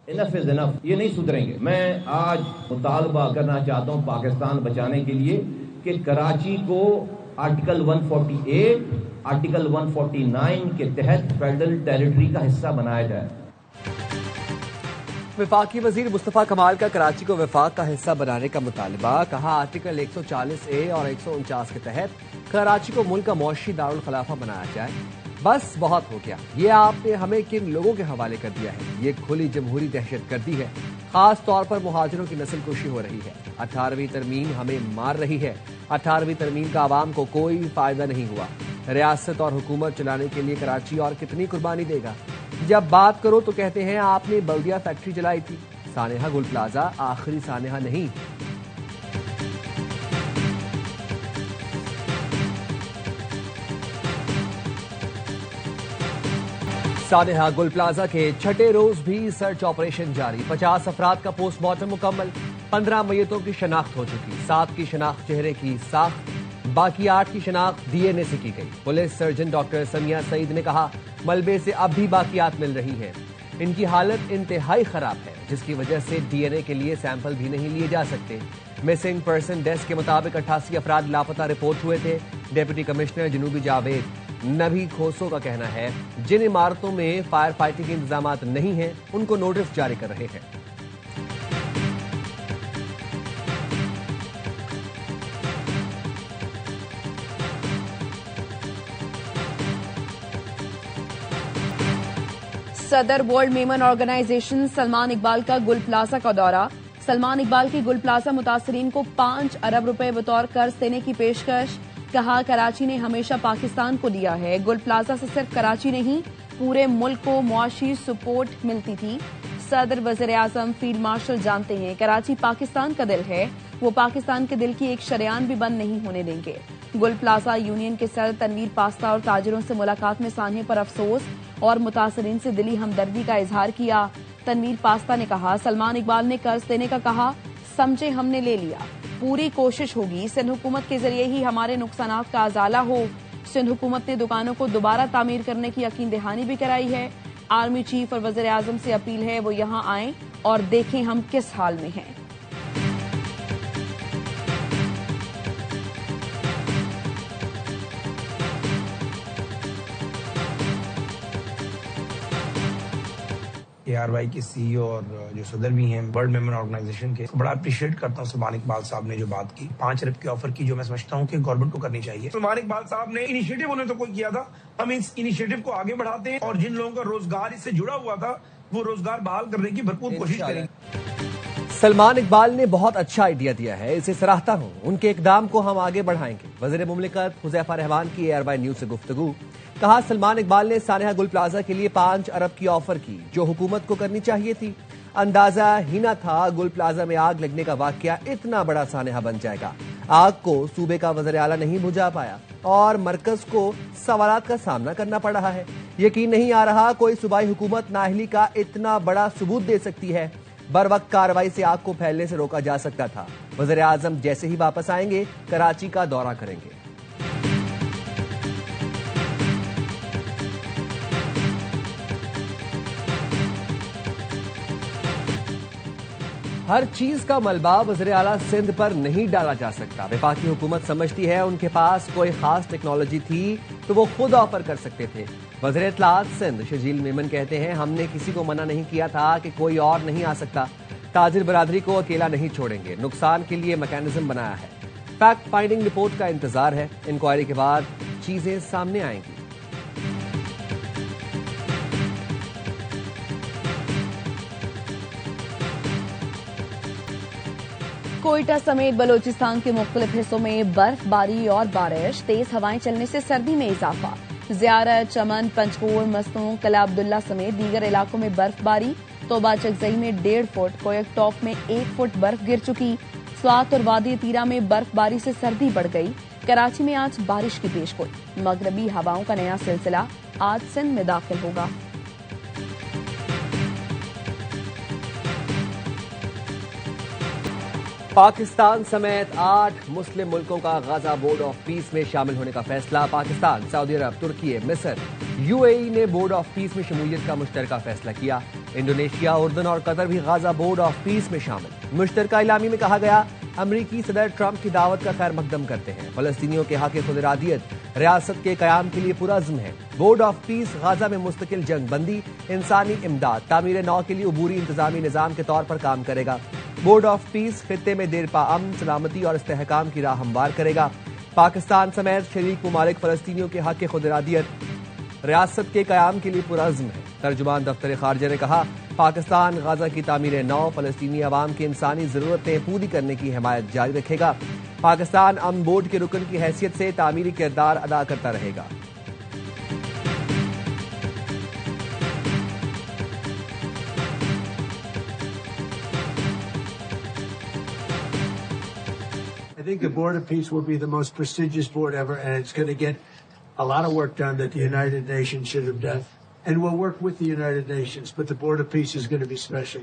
Enough is enough, ये नहीं सुधरेंगे। मैं आज मुतालबा करना चाहता हूं पाकिस्तान बचाने के लिए कि कराची को आर्टिकल 148, आर्टिकल 149 के तहत फेडरल टेरिटरी का हिस्सा बनाया जाए। वफाकी वजीर मुस्तफा कमाल का कराची को वफाक का हिस्सा बनाने का मुतालबा। कहा आर्टिकल 140A और 149 के तहत कराची को मुल्क का मौशी दारुल खिलाफा बनाया जाए। बस बहुत हो गया, ये आपने हमें किन लोगों के हवाले कर दिया है। ये खुली जमहूरी दहशतगर्दी है। खास तौर पर मुहाजिरों की नस्लकुशी हो रही है। 18वीं तरमीम हमें मार रही है। 18वीं तरमीम का आवाम को कोई फायदा नहीं हुआ। रियासत और हुकूमत चलाने के लिए कराची और कितनी कुर्बानी देगा। जब बात करो तो कहते हैं आपने बल्दिया फैक्ट्री जलाई थी। सानेहा गुल प्लाजा आखिरी सानेहा नहीं। सानेहा गुल प्लाजा के छठे रोज भी सर्च ऑपरेशन जारी। 50 अफराद का पोस्टमार्टम मुकम्मल। 15 मैयतों की शनाख्त हो चुकी। 7 की शनाख्त चेहरे की साख्त, बाकी 8 की शनाख्त डीएनए से की गई। Police surgeon doctor Samiya Saeed ने कहा मलबे से अब भी बाकियात मिल रही हैं। इनकी हालत इंतहाई खराब है, जिसकी वजह से डीएनए के लिए सैंपल भी नहीं लिए जा सकते। मिसिंग पर्सन डेस्क के मुताबिक 88 अफराद लापता रिपोर्ट हुए थे। डिप्टी कमिश्नर जनूबी जावेद नबी खोसो का कहना है जिन इमारतों में फायर फाइटिंग के इंतजाम नहीं हैं उनको नोटिस जारी कर रहे हैं। सदर वर्ल्ड मेमन ऑर्गेनाइजेशन सलमान इकबाल का गुल प्लाजा का दौरा। सलमान इकबाल की गुल प्लाजा मुतासरीन को 5 अरब रुपए बतौर कर्ज देने की पेशकश। कहा कराची ने हमेशा पाकिस्तान को दिया है। गुल प्लाजा से सिर्फ कराची नहीं पूरे मुल्क को मुआशी सपोर्ट मिलती थी। सदर वजीर आजम फील्ड मार्शल जानते हैं कराची पाकिस्तान का दिल है। वो पाकिस्तान के दिल की एक शरेआन भी बंद नहीं होने देंगे। गुल प्लाजा यूनियन के सदर तनवीर पास्ता और ताजिरों से मुलाकात में सान्हे पर अफसोस और मुतासरीन से दिली हमदर्दी का इजहार किया। तनवीर पास्ता ने कहा सलमान इकबाल ने कर्ज देने का कहा, समझे हमने ले लिया। पूरी कोशिश होगी सिंध हुकूमत के जरिए ही हमारे नुकसानात का अजाला हो। सिंध हुकूमत ने दुकानों को दोबारा तामीर करने की यकीन दहानी भी कराई है। आर्मी चीफ और वजीर आजम से अपील है वो यहां आएं और देखें हम किस हाल में हैं। ARY के CEO और जो सदर भी हैं वर्ल्ड मेमन ऑर्गेनाइजेशन के, बड़ा अप्रिशिएट करता हूँ सलमान इकबाल साहब ने जो बात की 5 अरब की ऑफर की, जो मैं समझता हूँ कि गवर्नमेंट को करनी चाहिए। सलमान इकबाल साहब ने इनिशिएटिव उन्होंने तो कोई किया था, हम इस इनिशिएटिव को आगे बढ़ाते हैं और जिन लोगों का रोजगार इससे जुड़ा हुआ था वो रोजगार बहाल करने की भरपूर कोशिश करेंगे। सलमान इकबाल ने बहुत अच्छा आइडिया दिया है, इसे सराहता हूं। उनके इकदाम को हम आगे बढ़ाएंगे। वजीर मुमलिकत हुजैफा रहमान की ARY न्यूज से गुफ्तगू। कहा सलमान इकबाल ने सानेहा गुल प्लाजा के लिए 5 अरब की ऑफर की जो हुकूमत को करनी चाहिए थी। अंदाजा ही ना था गुल प्लाजा में आग लगने का वाकया इतना बड़ा सानेहा बन जाएगा। आग को सूबे का वज़ीर आला नहीं बुझा पाया और मरकज को सवालात का सामना करना पड़ रहा है। यकीन नहीं आ रहा कोई सूबाई हुकूमत नाअहली का इतना बड़ा सबूत दे सकती है। बर वक्त कार्रवाई से आग को फैलने से रोका जा सकता था। वज़ीर आजम जैसे ही वापस आएंगे कराची का दौरा करेंगे। हर चीज का मलबा वज़ीर आला सिंध पर नहीं डाला जा सकता। वफाकी हुकूमत समझती है उनके पास कोई खास टेक्नोलॉजी थी तो वो खुद ऑफर कर सकते थे। वज़ीर इत्तलात सिंध शजील मेमन कहते हैं हमने किसी को मना नहीं किया था कि कोई और नहीं आ सकता। ताजिर बरादरी को अकेला नहीं छोड़ेंगे, नुकसान के लिए मैकेनिज्म बनाया है। फैक्ट फाइंडिंग रिपोर्ट का इंतजार है, इंक्वायरी के बाद चीजें सामने आएंगी। कोयटा समेत बलोचिस्तान के मुख्तलिफ हिस्सों में बर्फबारी और बारिश, तेज हवाएं चलने से सर्दी में इजाफा। ज़ियारत, चमन, पंचकोर, मस्तूं, कला अब्दुल्ला समेत दीगर इलाकों में बर्फबारी। तोबा चकजई में 1.5 फुट, कोयक टॉप में 1 फुट बर्फ गिर चुकी। स्वात और वादी तीरा में बर्फबारी से सर्दी बढ़ गई। कराची में आज बारिश की पेशगोई। मगरबी हवाओं का नया सिलसिला आज सिंध में दाखिल होगा। पाकिस्तान समेत 8 मुस्लिम मुल्कों का गाजा बोर्ड ऑफ पीस में शामिल होने का फैसला। पाकिस्तान, सऊदी अरब, तुर्की, मिस्र यूएई ने बोर्ड ऑफ पीस में शमूलियत का मुश्तरका फैसला किया। इंडोनेशिया, उर्दन और कतर भी गाजा बोर्ड ऑफ पीस में शामिल। मुश्तरका इलामी में कहा गया, अमरीकी सदर ट्रंप की दावत का खैर मकदम करते हैं। फलस्तीनियों के हक खुदइरादियत, रियासत के कयाम के लिए पुरअज़्म है। बोर्ड ऑफ पीस गाजा में मुस्तकिल जंग बंदी, इंसानी इमदाद, तामीर नौ के लिए अबूरी इंतजामी निजाम के तौर पर काम करेगा। बोर्ड ऑफ पीस खित्ते में देरपा अमन, सलामती और इस्तेहकाम की राह हमवार करेगा। पाकिस्तान समेत शरीक ममालिक फलस्तीनियों के हक खुदइरादियत, रियासत के कयाम के लिए पुरअज़्म है। तर्जुमान दफ्तर खारजा ने कहा, पाकिस्तान गाजा की तामीर नौ, फलस्तीनी अवाम की इंसानी जरूरतें पूरी करने की हिमायत जारी रखेगा। पाकिस्तान अमन बोर्ड के रुकन की हैसियत से तामीरी किरदार अदा करता रहेगा। I think the Board of Peace will be the most prestigious board ever, and it's going to get a lot of work done that the United Nations should have done. And we'll work with the United Nations, but the Board of Peace is going to be special.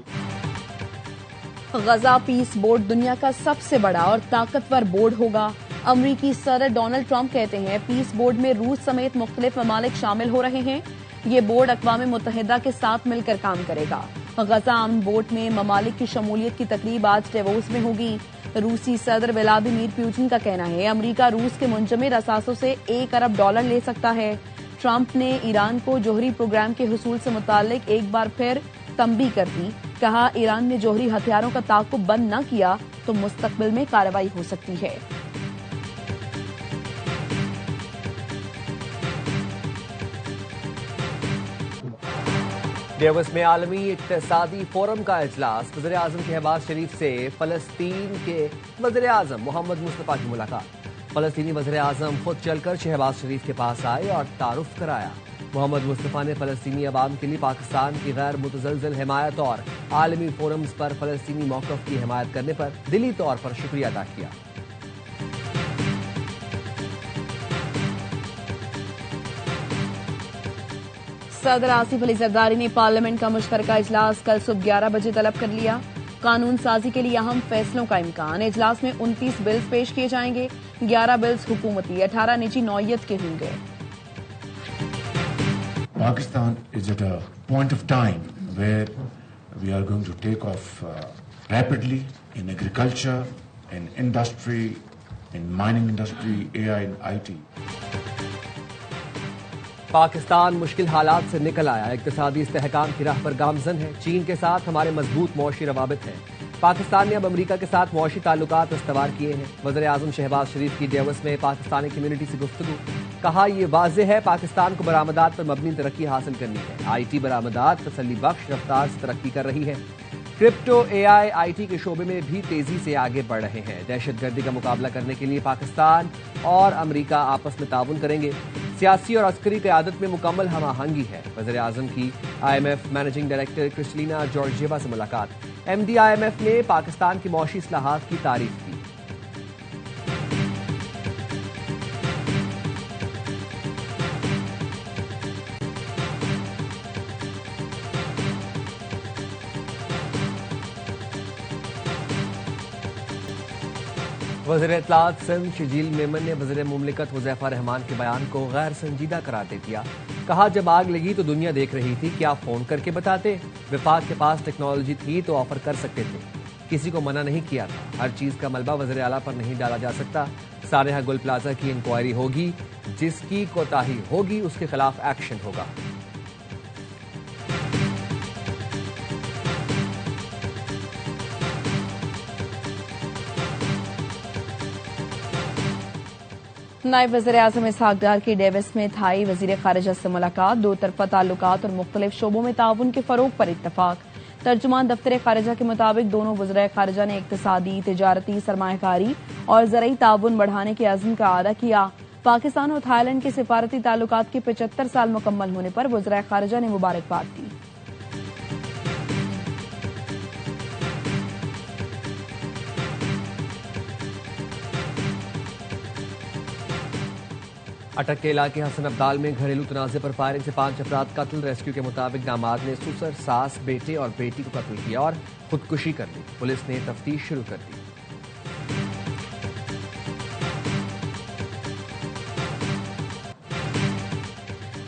Gaza peace board दुनिया का सबसे बड़ा और ताकतवर board होगा। अमरीकी सदर Donald Trump कहते हैं, पीस बोर्ड में रूस समेत मुख्तलिफ ममालिक शामिल हो रहे हैं। ये बोर्ड अक़वाम मुत्तहिदा के साथ मिलकर काम करेगा। गजा अमन बोर्ड में ममालिक की शमूलियत की तकरीब आज डेवोस में होगी। रूसी सदर व्लादिमीर पुतिन का कहना है, अमरीका रूस के मुंजमद असासों से $1 अरब ले सकता है। ट्रंप ने ईरान को जोहरी प्रोग्राम के हुसूल से मुतालिक एक बार फिर तंबीह कर दी। कहा, ईरान ने जोहरी हथियारों का ताक़ुब बंद न किया तो मुस्तकबिल में कार्रवाई हो सकती है। डेवोस में आलमी इक्तिसादी फोरम का इजलास, वज़ीर आज़म शहबाज शरीफ से फलस्तीन के वज़ीर आज़म मोहम्मद मुस्तफा की मुलाकात। फलस्तीनी वज़ीर आज़म खुद चलकर शहबाज शरीफ के पास आए और तारुफ कराया। मोहम्मद मुस्तफा ने फलस्तीनी अवाम के लिए पाकिस्तान की गैर मुतज़लज़ल हिमायत और आलमी फोरम्स पर फलस्तीनी मौक़िफ़ की हिमायत करने पर दिली तौर पर शुक्रिया अदा किया। सदर आसिफ अली जरदारी ने पार्लियामेंट का मुश्तरका इजलास कल सुबह 11 बजे तलब कर लिया। कानून साजी के लिए अहम फैसलों का इम्कान। इजलास में 29 बिल्स पेश किए जाएंगे। 11 बिल्स हुकूमती, 18 निजी नौयत के होंगे। Pakistan is at a point of time where we are going to take off rapidly in agriculture, in industry, in mining industry, AI and IT. Pakistan मुश्किल हालात से निकल आया, इक्तिसादी इस्तेहकाम की राह पर गामजन है। चीन के साथ हमारे मजबूत मौशी रवाबित हैं। पाकिस्तान ने अब अमरीका के साथ मौशी ताल्लुकात इस्तवार किए हैं। वज़ीर आज़म शहबाज शरीफ की डेवोस में पाकिस्तानी कम्युनिटी से गुफ्तगू। कहा, यह वाज़ेह है पाकिस्तान को बरामदात पर मबनी तरक्की हासिल करनी है। IT बरामदात तसल्ली बख्श रफ्तार से तरक्की कर रही है। क्रिप्टो, AI, IT के शोबे में भी तेजी से आगे बढ़ रहे हैं। दहशतगर्दी का मुकाबला करने के लिए पाकिस्तान और अमरीका आपस में ताउन करेंगे। सियासी और अस्करी क़यादत में मुकम्मल हम आहंगी है। वज़ीर आज़म की IMF managing director Kristalina Georgieva से मुलाकात। MD IMF ने पाकिस्तान की मौशी इस्लाहात की तारीफ की। वज़ीर इत्तलात सिंध शजील मेमन ने वज़ीर मुमलिकत हुज़ैफा रहमान के बयान को गैर संजीदा करार दे दिया। कहा, जब आग लगी तो दुनिया देख रही थी, क्या फोन करके बताते? विफाक के पास टेक्नोलॉजी थी तो ऑफर कर सकते थे, किसी को मना नहीं किया था। हर चीज का मलबा वज़ीर आला पर नहीं डाला जा सकता। सानेहा गुल प्लाजा की इंक्वायरी होगी, जिसकी कोताही होगी उसके खिलाफ एक्शन होगा। नायब वज़ीर आज़म इसहाक डार की डेविस में थाई वज़ीर खारिजा से मुलाकात। दो तरफा ताल्लुकात और मुख्तलिफ शोबों में ताउन के फरोग पर इत्तफाक। तर्जुमान दफ्तर खारिजा के मुताबिक दोनों वज़ीर खारिजा ने इक्तिसादी, तिजारती, सरमायाकारी और ज़रई ताउन बढ़ाने के अज़्म का आदा किया। पाकिस्तान और थाईलैंड के सिफारती ताल्लुकात के 75 साल मुकम्मल होने पर वज़ीर खारिजा ने मुबारकबाद दी। अटक के इलाके हसन अब्दाल में घरेलू तनाज़े पर फायरिंग से 5 अफराद कत्ल। रेस्क्यू के मुताबिक दामाद ने ससुर, सास, बेटे और बेटी को कत्ल किया और खुदकुशी कर ली। पुलिस ने तफ्तीश शुरू कर दी।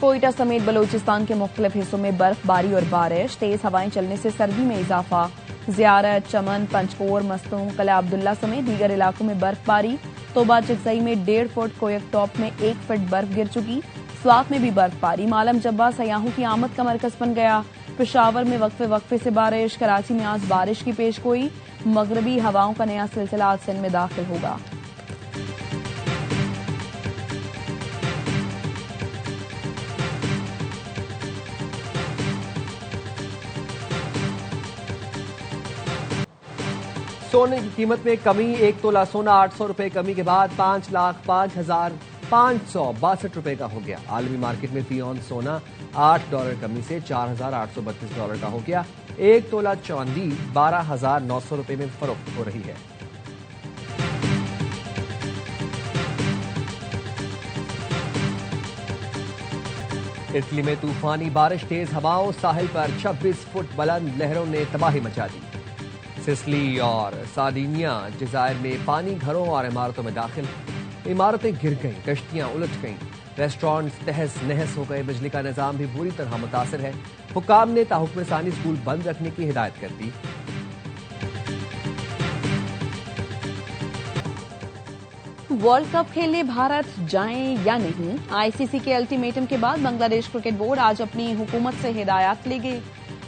कोयटा समेत बलूचिस्तान के मुख्तलिफ हिस्सों में बर्फबारी और बारिश, तेज हवाएं चलने से सर्दी में इजाफा। ज़ियारत, चमन, पंचकोर, मस्तूम, कला अब्दुल्ला समेत दीगर इलाकों में बर्फबारी। तोबा चिकसई में 1.5 फुट, कोयक टॉप में 1 फुट बर्फ गिर चुकी। स्वात में भी बर्फबारी। मालम जब्बा सयाहों की आमद का मरकज बन गया। पेशावर में वक्फे वक्फे से बारिश। कराची में आज बारिश की पेशगोई। मगरबी हवाओं का नया सिलसिला आज सिंध में दाखिल होगा। सोने की कीमत में कमी। 1 तोला सोना 800 रुपए कमी के बाद 5,05,562 रुपए का हो गया। आलमी मार्केट में फी ऑन सोना $8 कमी से $4,832 का हो गया। 1 तोला चांदी 12,900 रुपए में फरोख्त हो रही है। इटली में तूफानी बारिश, तेज हवाओं, साहिल पर 26 फुट बुलंद लहरों ने तबाही मचा दी। सिसिली और सार्डिनिया जजायर में पानी घरों और इमारतों में दाखिल। इमारतें गिर गईं, कश्तियां उलट गईं, रेस्टोरेंट्स तहस नहस हो गए। बिजली का निजाम भी बुरी तरह मुतासर है। हुकाम ने ताहुक्म सानी स्कूल बंद रखने की हिदायत कर दी। वर्ल्ड कप खेलने भारत जाएं या नहीं, आईसीसी के अल्टीमेटम के बाद बांग्लादेश क्रिकेट बोर्ड आज अपनी हुकूमत से हिदायत लेगी।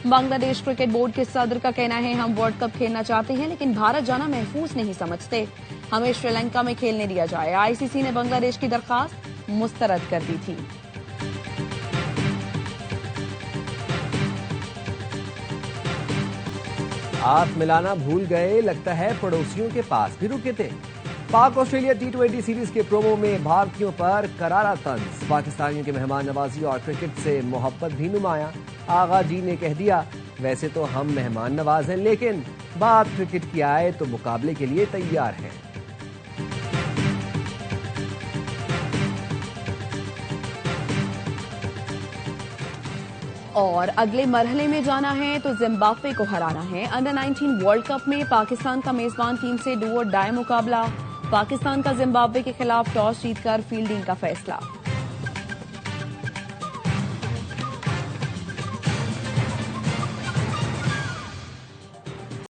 बांग्लादेश क्रिकेट बोर्ड के सदर का कहना है, हम वर्ल्ड कप खेलना चाहते हैं लेकिन भारत जाना महफूज नहीं समझते, हमें श्रीलंका में खेलने दिया जाए। आईसीसी ने बांग्लादेश की दरखास्त मुस्तरद कर दी थी। आप मिलाना भूल गए, लगता है पड़ोसियों के पास भी रुके थे। पाक ऑस्ट्रेलिया T20 सीरीज के प्रोमो में भारतीयों पर करारा तंज। पाकिस्तानियों के मेहमान नवाजी और क्रिकेट से मोहब्बत भी नुमाया। आगा जी ने कह दिया, वैसे तो हम मेहमान नवाज हैं लेकिन बात क्रिकेट की आए तो मुकाबले के लिए तैयार हैं। और अगले मरहले में जाना है तो जिम्बाब्वे को हराना है। अंडर 19 वर्ल्ड कप में पाकिस्तान का मेजबान टीम से डू और डाई मुकाबला। पाकिस्तान का जिम्बाब्वे के खिलाफ टॉस जीतकर फील्डिंग का फैसला।